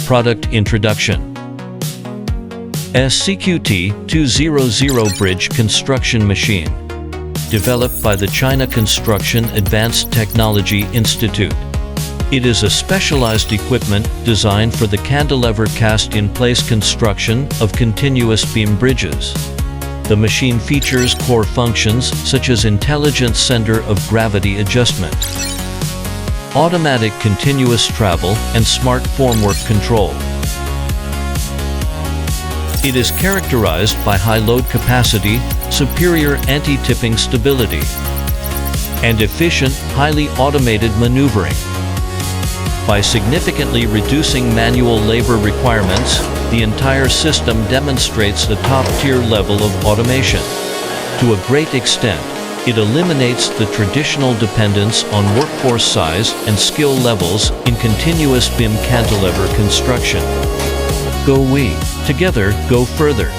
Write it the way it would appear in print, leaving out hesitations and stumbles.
Product Introduction. SCQ-T200 Bridge Construction Machine. Developed by the China Construction Advanced Technology Institute. It is a specialized equipment designed for the cantilever cast-in-place construction of continuous beam bridges. The machine features core functions such as intelligent center of gravity adjustment, automatic continuous travel, and smart formwork control. It is characterized by high load capacity, superior anti-tipping stability, and efficient, highly automated maneuvering. By significantly reducing manual labor requirements, the entire system demonstrates the top-tier level of automation. To a great extent, it eliminates the traditional dependence on workforce size and skill levels in continuous beam cantilever construction. Go we. Together, go further.